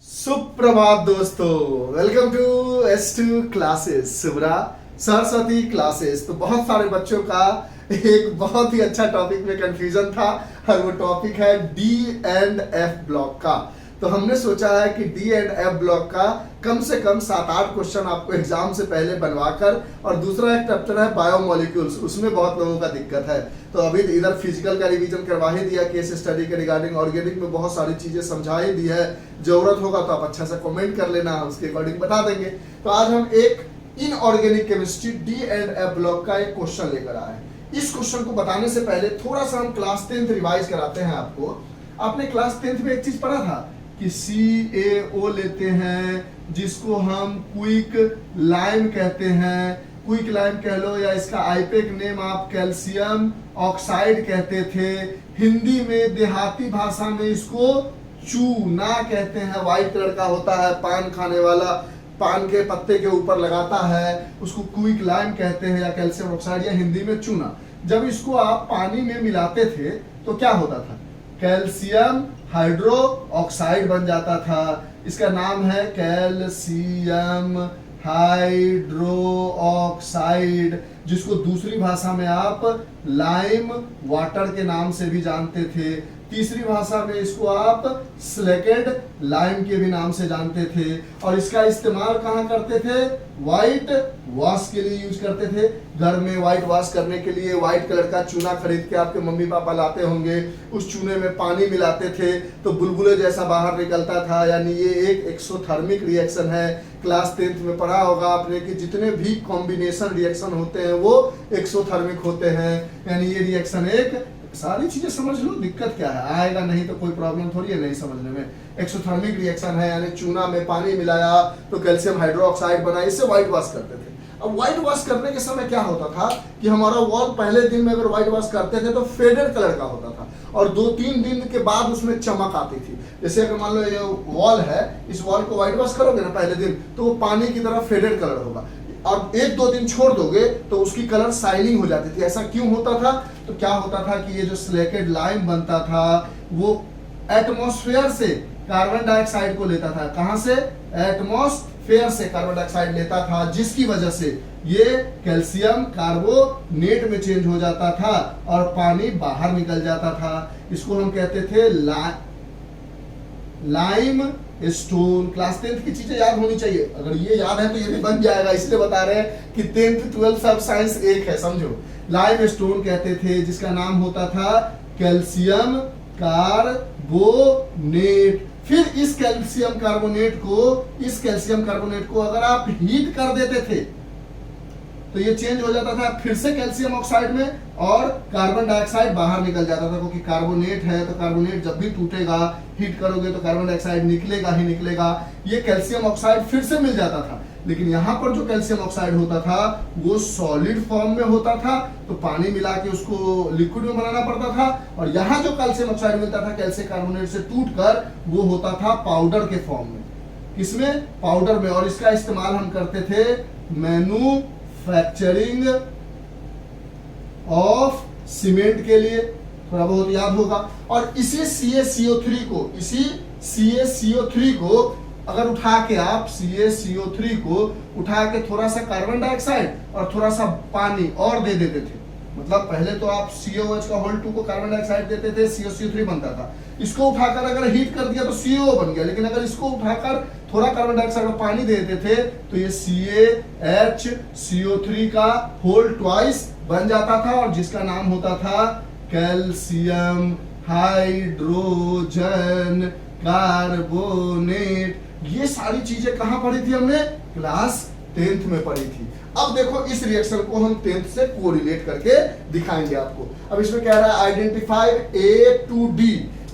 सुप्रभात दोस्तों, welcome to S2 classes, Subra Saraswati classes. तो बहुत सारे बच्चों का एक बहुत ही अच्छा टॉपिक में कंफ्यूजन था और वो टॉपिक है डी एंड एफ ब्लॉक का। तो हमने सोचा है कि डी एंड एफ ब्लॉक का कम से कम 7-8 क्वेश्चन आपको एग्जाम से पहले बनवाकर, और दूसरा एक चैप्टर है बायोमोलिक्यूल्स, उसमें बहुत लोगों का दिक्कत है। तो अभी इधर फिजिकल का रिवीजन करवा ही दिया, केस स्टडी के रिगार्डिंग, ऑर्गेनिक में बहुत सारी चीजें समझा ही दी है। जरूरत होगा तो आप अच्छा सा कमेंट कर लेना, उसके अकॉर्डिंग बता देंगे। तो आज हम एक inorganic chemistry D and F block का एक क्वेश्चन लेकर आए हैं। इस क्वेश्चन को बताने से पहले थोड़ा सा हम क्लास 10th रिवाइज कराते हैं आपको। आपने क्लास 10th में एक चीज पढ़ा था कि CaO लेते हैं, जिसको हम क्विक लाइम कहते हैं, क्विक लाइम कह लो, या इसका आईपेक नेम आप कैल्शियम ऑक्साइड कहते थे। हिंदी में देहाती भाषा में इसको चूना कहते हैं। व्हाइट कलर का होता है, पान खाने वाला, पान के पत्ते के ऊपर लगाता है, उसको क्विक लाइम कहते हैं, या कैल्शियम ऑक्साइड, या हिंदी में चूना। जब इसको आप पानी में मिलाते थे तो क्या होता था? कैल्शियम हाइड्रो ऑक्साइड बन जाता था। इसका नाम है कैल्शियम हाइड्रो ऑक्साइड, जिसको दूसरी भाषा में आप लाइम वाटर के नाम से भी जानते थे। तीसरी भाषा में इसको आप स्लेकेड लाइम के भी नाम से जानते थे। और इसका इस्तेमाल कहाँ करते थे? व्हाइट वॉश के लिए यूज करते थे। घर में व्हाइट वॉश करने के लिए व्हाइट कलर का चूना खरीद के आपके मम्मी पापा लाते होंगे, उस चूने में पानी मिलाते थे तो बुलबुले जैसा बाहर निकलता था। यानी ये एक एक्सोथर्मिक रिएक्शन है। क्लास 10th में पढ़ा होगा आपने कि जितने भी कॉम्बिनेशन रिएक्शन होते हैं वो एक्सोथर्मिक होते हैं। यानी ये रिएक्शन एक, सारी चीजें समझ लो, दिक्कत क्या है, आएगा नहीं तो कोई प्रॉब्लम थोड़ी है नहीं समझने में। एक्सोथर्मिक रिएक्शन है, यानी चूना में पानी मिलाया तो कैल्शियम हाइड्रोक्साइड बना, इससे व्हाइट वॉश करते थे। अब व्हाइट वॉश करने के समय क्या होता था कि हमारा वॉल पहले दिन में अगर व्हाइट वॉश करते थे तो फेडेड कलर का होता था, और 2-3 दिन के बाद उसमें चमक आती थी। जैसे अगर मान लो ये वॉल है, इस वॉल को व्हाइट वॉश करोगे ना पहले दिन, तो वो पानी की तरह फेडेड कलर होगा, और 1-2 दिन छोड़ दोगे तो उसकी कलर शाइनिंग हो जाती थी। ऐसा क्यों होता था? तो क्या होता था कि ये जो स्लेकेड लाइम बनता था वो एटमॉस्फेयर से कार्बन डाइऑक्साइड को लेता था। कहां से? एटमॉस्फेयर से कार्बन डाइऑक्साइड लेता था, जिसकी वजह से ये कैल्शियम कार्बोनेट में चेंज हो जाता था और पानी बाहर निकल जाता था। इसको हम कहते थे लाइम स्टोन। क्लास 10th की चीजें याद होनी चाहिए, अगर ये याद है तो ये भी बन जाएगा। इसलिए बता रहे हैं कि 10th 12th सब साइंस एक है, समझो। लाइम स्टोन कहते थे, जिसका नाम होता था कैल्शियम कार्बोनेट। फिर इस कैल्शियम कार्बोनेट को अगर आप हीट कर देते थे तो ये चेंज हो जाता था फिर से कैल्शियम ऑक्साइड में, और कार्बन डाइऑक्साइड बाहर निकल जाता था। क्योंकि कार्बोनेट है तो कार्बोनेट जब भी टूटेगा, हीट करोगे तो कार्बन डाइऑक्साइड निकलेगा ही निकलेगा। ये कैल्शियम ऑक्साइड फिर से मिल जाता था। लेकिन यहाँ पर जो कैल्शियम ऑक्साइड होता था वो सॉलिड फॉर्म में होता था, तो पानी मिला के उसको लिक्विड में बनाना पड़ता था। और यहाँ जो कैल्शियम ऑक्साइड मिलता था कैल्शियम कार्बोनेट से टूटकर, वो होता था पाउडर के फॉर्म में। किसमें? पाउडर में। और इसका इस्तेमाल हम करते थे मैन्युफैक्चरिंग ऑफ सीमेंट के लिए, थोड़ा बहुत याद होगा। और इसी CaCO3 को अगर उठा के आप CaCO3 को उठा के थोड़ा सा कार्बन डाइऑक्साइड और थोड़ा सा पानी और दे देते थे, मतलब पहले तो आप COH का होल 2 को कार्बन डाइऑक्साइड देते थे, CaCO3 बनता था। इसको उठाकर अगर हीट कर दिया तो CO बन गया। लेकिन अगर इसको उठाकर थोड़ा कार्बन डाइऑक्साइड और पानी दे देते थे तो ये CaHCO3 का होल ट्वाइस बन जाता था, और जिसका नाम होता था कैल्शियम हाइड्रोजन कार्बोनेट। ये सारी चीजें कहां पढ़ी थी हमने? क्लास 10th में पढ़ी थी। अब देखो इस रिएक्शन को हम 10th से कोरिलेट करके दिखाएंगे आपको। अब इसमें कह रहा है आइडेंटिफाई A to D,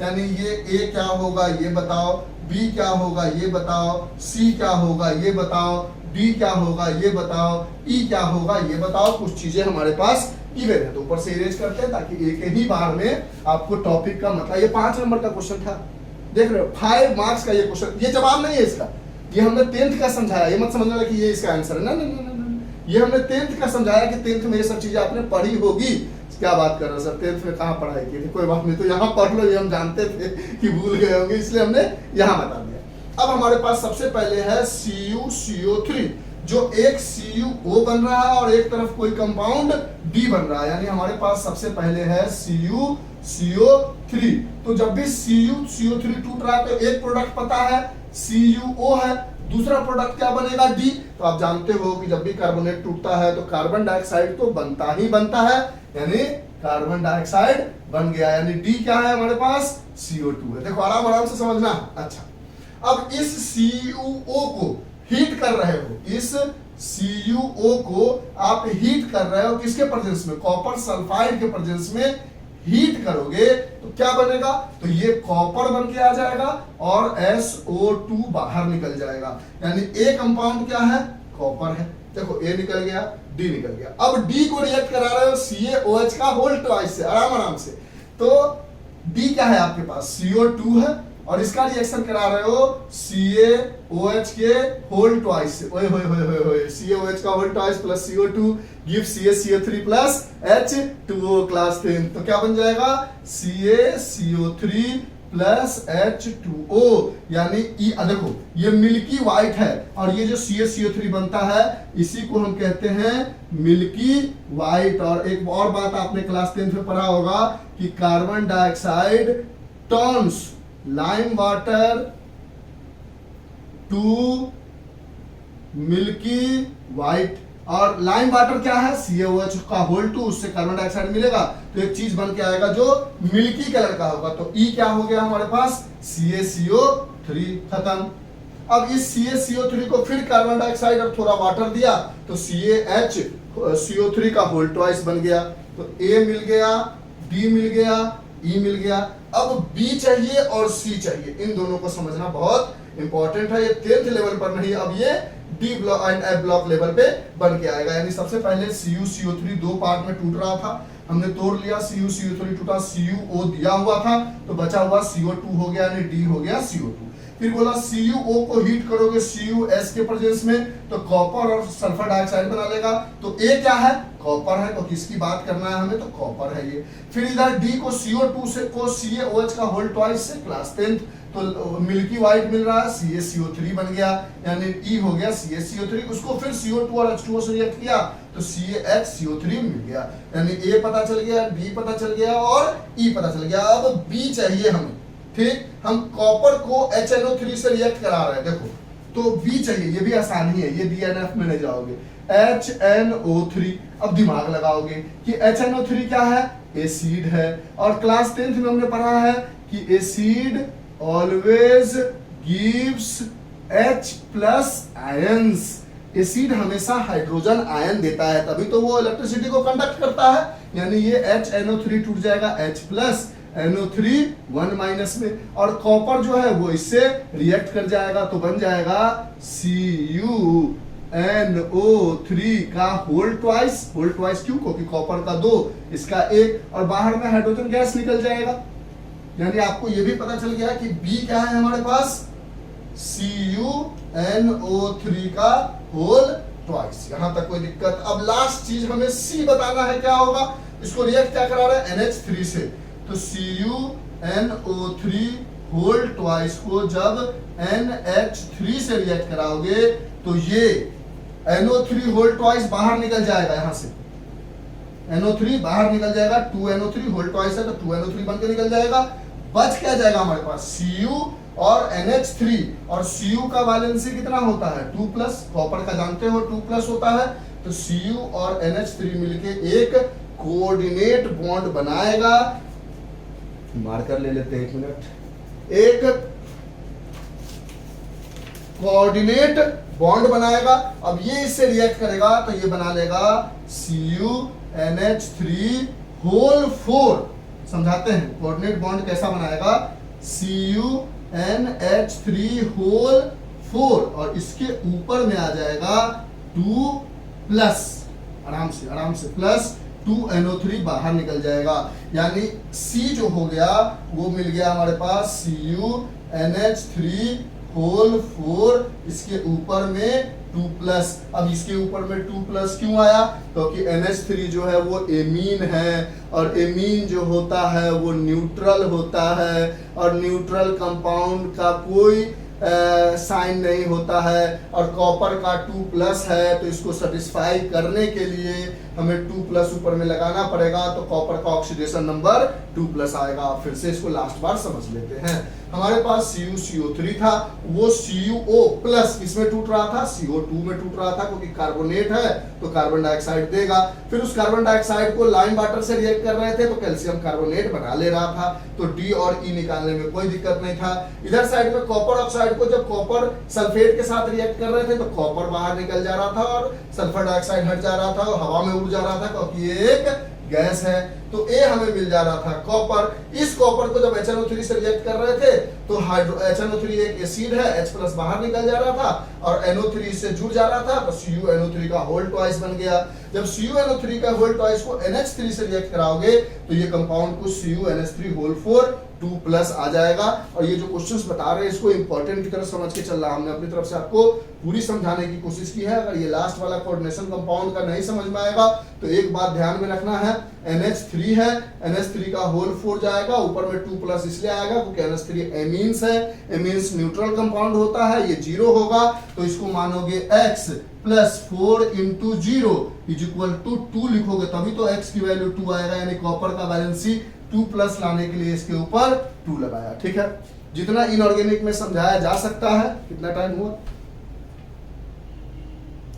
यानी ये A क्या होगा ये बताओ, B क्या होगा ये बताओ, C क्या होगा ये बताओ, D क्या होगा ये बताओ, E क्या होगा ये बताओ। कुछ चीजें हमारे पास इवन है तो ऊपर से इरेज करते हैं ताकि एक ही बार में आपको टॉपिक का मतलब। ये 5 नंबर का क्वेश्चन था, देख रहे हो, 5 मार्क्स का ये क्वेश्चन। ये जवाब नहीं है इसका, ये हमने 10th का समझाया। ये मत समझना कि ये इसका आंसर है, ना ना ना ना। ये हमने 10th का समझाया कि 10th में ये सब चीजें आपने पढ़ी होगी। क्या बात कर रहे हो सर, 10th में कहाँ पढ़ाई की थी? कोई बात नहीं, तो यहाँ पढ़ लो, ये हम जानते थे कि भूल गए होंगे, इसलिए हमने यहाँ बता दिया। अब हमारे पास सबसे पहले है CuCO3, जो एक CuO बन रहा है और एक तरफ कोई कंपाउंड D बन रहा है, यानी हमारे पास सबसे पहले है CuCO3। तो जब भी CuCO3 टूट रहा है तो एक प्रोडक्ट पता है CuO है, दूसरा प्रोडक्ट क्या बनेगा D। तो आप जानते हो कि जब भी कार्बोनेट टूटता है तो कार्बन डाइऑक्साइड तो बनता ही बनता है, यानी कार्बन डाइऑक्साइड बन गया, यानी D क्या है हमारे पास CO2 है। देखो आराम आराम से समझना। अच्छा, अब इस CuO को हीट कर रहे हो, इस CuO को आप हीट कर रहे हो किसके प्रेजेंस में, कॉपर सल्फाइड के प्रेजेंस में हीट करोगे तो क्या बनेगा, तो ये कॉपर बन के आ जाएगा और SO2 बाहर निकल जाएगा, यानी A कंपाउंड क्या है, कॉपर है। देखो A निकल गया, D निकल गया। अब D को रिएक्ट करा रहे हो CaOH का होल ट्वाइस से, आराम आराम से। तो D क्या है आपके पास, CO2 है, और इसका रिएक्शन करा रहे हो CaOH के होल ट्वाइस से। ओए होए होए होए होए, CaOH का whole twice plus CO2 give CaCO3 plus H2O class 10। तो क्या बन जाएगा, CaCO3 प्लस H2O, यानी देखो ये मिल्की व्हाइट है और ये जो CaCO3 बनता है इसी को हम कहते हैं मिल्की व्हाइट। और एक और बात आपने क्लास 10 में पढ़ा होगा कि carbon dioxide turns lime water to milky white, और लाइम वाटर क्या है, CaOH का होल 2, उससे कार्बन डाइऑक्साइड मिलेगा तो एक चीज बन के आएगा जो मिल्की कलर का होगा। तो E क्या हो गया हमारे पास, CaCO3, खत्म। अब इस CaCO3 को फिर कार्बन डाइऑक्साइड और थोड़ा वाटर दिया तो CaHCO3 का होल ट्वाइस बन गया। तो A मिल गया, D मिल गया, E मिल गया। अब B चाहिए और C चाहिए, इन दोनों को समझना बहुत इंपॉर्टेंट है। ये 10th लेवल पर नहीं, अब ये D block and F block level पे बन के आएगा। यानी सबसे पहले CuCO3 दो पार्ट में टूट रहा था, हमने तोड़ लिया, CuCO3 टूटा, CuO दिया हुआ था तो बचा हुआ CO2 हो गया, यानी D हो गया CO2। फिर बोला CuO को हीट करोगे CuS के प्रेजेंस में तो कॉपर और सल्फर डाइऑक्साइड बना लेगा। तो A क्या है, कॉपर है, तो किसकी बात करना है हमें, तो कॉपर है ये। फिर इधर D को CO2 से को CaOH का होल ट्वाइस से क्लास 10th, तो मिल्की व्हाइट मिल रहा है, CaCO3 बन गया, यानी E हो गया CaCO3। उसको फिर CO2 और H2O से रिएक्ट किया तो CaHCO3 मिल गया, यानी A पता चल गया, D पता चल गया और E पता चल गया। अब B चाहिए हमें, ठीक। हम कॉपर को HNO3 से रिएक्ट करा रहे हैं, देखो तो B चाहिए, ये भी आसानी है, ये DNF में नहीं जाओगे, HNO3। अब दिमाग लगाओगे कि HNO3 क्या है, एसिड है, और क्लास 10th में हमने पढ़ा है कि acid always gives H plus ions. Acid हमेशा हाइड्रोजन आयन देता है, तभी तो वो इलेक्ट्रिसिटी को कंडक्ट करता है, यानी ये HNO3 टूट जाएगा H प्लस NO3 1 माइनस में, और कॉपर जो है वो इससे रिएक्ट कर जाएगा तो बन जाएगा CuNO3 का होल ट्वाइस। होल ट्वाइस क्यों, क्योंकि कॉपर का 2 इसका 1, और बाहर में हाइड्रोजन गैस निकल जाएगा। यानी आपको ये भी पता चल गया कि B क्या है हमारे पास, CuNO3 का होल ट्वाइस। यहां तक कोई दिक्कत। अब लास्ट चीज हमें C बताना है, क्या होगा, इसको रिएक्ट क्या करा रहे हैं, NH3 से। तो CuNO3 होल ट्वाइस को जब NH3 से रिएक्ट कराओगे तो ये NO3 होल ट्वाइस बाहर निकल जाएगा, यहां से NO3 बाहर निकल जाएगा, 2NO3 होल ट्वाइस है तो 2NO3 बन के निकल जाएगा। बच क्या जाएगा हमारे पास, Cu और NH3, और Cu का वैलेंसी कितना होता है, 2 प्लस, कॉपर का जानते हो 2 प्लस होता है, तो Cu और NH3 मिलके एक कोऑर्डिनेट बॉन्ड बनाएगा। मार्कर ले लेते हैं 1 मिनट, एक कोऑर्डिनेट बॉन्ड बनाएगा। अब ये इससे रिएक्ट करेगा तो ये बना लेगा CuNH3 होल 4। समझाते हैं कोऑर्डिनेट बॉन्ड कैसा बनाएगा, CuNH3 होल 4, और इसके ऊपर में आ जाएगा 2 प्लस, आराम से प्लस 2NO3 बाहर निकल जाएगा, यानी C जो हो गया वो मिल गया हमारे पास CuNH3 होल 4, इसके ऊपर में 2 प्लस। अब इसके ऊपर में 2 प्लस क्यों आया, क्योंकि NH3 जो है वो एमीन है, और एमीन जो होता है वो न्यूट्रल होता है, और न्यूट्रल कंपाउंड का कोई साइन नहीं होता है और कॉपर का 2+ है, तो इसको सेटिस्फाई करने के लिए हमें 2+ ऊपर में लगाना पड़ेगा, तो कॉपर का ऑक्सीडेशन नंबर 2+ आएगा। फिर से इसको लास्ट बार समझ लेते हैं। हमारे पास CuCO3 था, वो CuO+ किसमें टूट रहा था, CO2 में टूट रहा था, क्योंकि कार्बोनेट है तो कार्बन डाइऑक्साइड देगा। फिर उस कार्बन डाइऑक्साइड को लाइम वाटर से रिएक्ट कर रहे थे तो कैल्शियम कार्बोनेट बना ले रहा था, तो D और E निकालने में कोई दिक्कत नहीं था। इधर साइड में कॉपर ऑक्साइड को जब कॉपर सल्फेट के साथ रिएक्ट कर रहे थे तो कॉपर बाहर निकल जा रहा था और सल्फर डाइऑक्साइड हट जा रहा था और हवा में उड़ जा रहा था, क्योंकि ये एक गैस है। तो ए हमें मिल जा रहा था कॉपर। इस कॉपर को जब HNO3 से रिएक्ट कर रहे थे तो HNO3 एक एसिड है, H+ बाहर निकल जा रहा था और NO3 से जुड़ जा रहा था, तो CuNO3 का होल ट्वाइस बन गया। जब CuNO3 का होल ट्वाइस को NH3 से रिएक्ट कराओगे तो ये कंपाउंड को CuNH3 2+ आ जाएगा। और ये जो क्वेश्चंस बता रहे हैं इसको इंपॉर्टेंट की तरह समझ के चल रहा है। हमने अपनी तरफ से आपको पूरी समझाने की कोशिश की है। अगर ये लास्ट वाला कोऑर्डिनेशन कंपाउंड का नहीं समझ में आएगा तो एक बात ध्यान में रखना है, NH3 है, NH3 का होल 4 जाएगा, ऊपर में 2+ इसलिए आएगा क्योंकि NH3 एमीन्स है, एमीन्स न्यूट्रल कंपाउंड होता है, ये 0 होगा तो इसको मानोगे X + 4 × 0 = 2 लिखोगे, तभी तो X की वैल्यू 2 आएगा, यानी कॉपर का वैलेंसी 2+ लाने के लिए इसके ऊपर 2 लगाया। ठीक है, जितना इनऑर्गेनिक में समझाया जा सकता है, कितना टाइम हुआ,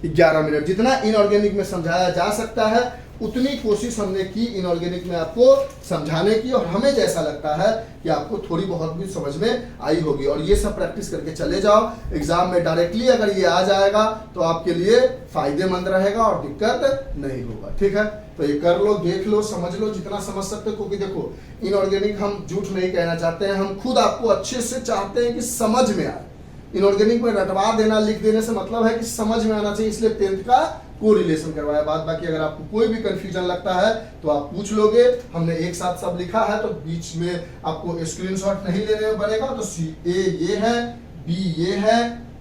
11 मिनट, जितना इनऑर्गेनिक में समझाया जा सकता है उतनी कोशिश हमने की इनऑर्गेनिक में आपको समझाने की, और हमें जैसा लगता है कि आपको थोड़ी बहुत भी समझ में आई होगी। और ये सब प्रैक्टिस करके चले जाओ, एग्जाम में डायरेक्टली अगर ये आ जाएगा तो आपके लिए फायदेमंद रहेगा और दिक्कत नहीं होगा। ठीक है, तो ये कर लो, देख लो, समझ लो जितना समझ सकते हो, क्योंकि देखो इनऑर्गेनिक हम झूठ नहीं कहना चाहते हैं, हम खुद आपको अच्छे से चाहते हैं कि समझ में आए। इनऑर्गेनिक में रटवा देना, लिख देने से मतलब है कि समझ में आना चाहिए, इसलिए 10th का कोरिलेशन करवाया। बात बाकी अगर आपको कोई भी कंफ्यूजन लगता है तो आप पूछ लोगे, हमने एक साथ सब लिखा है तो बीच में आपको स्क्रीनशॉट नहीं लेने बनेगा। तो A ये है, B ये है,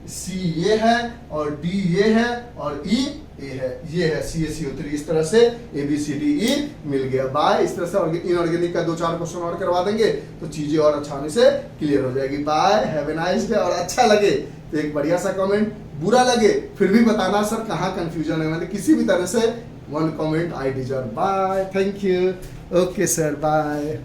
C ये है और D ये है और E ये है, ये है CaCO3। इस तरह से ABCDE मिल गया। बाय। इस तरह से इनऑर्गेनिक का 2-4 क्वेश्चन और करवा देंगे तो चीजें और आसानी से क्लियर हो जाएगी। Bye, have a nice day. और अच्छा लगे तो एक बढ़िया सा कमेंट, बुरा लगे फिर भी बताना सर कहाँ कंफ्यूजन है, मतलब किसी भी तरह से 1 comment I deserve. Bye, thank you, okay sir, bye.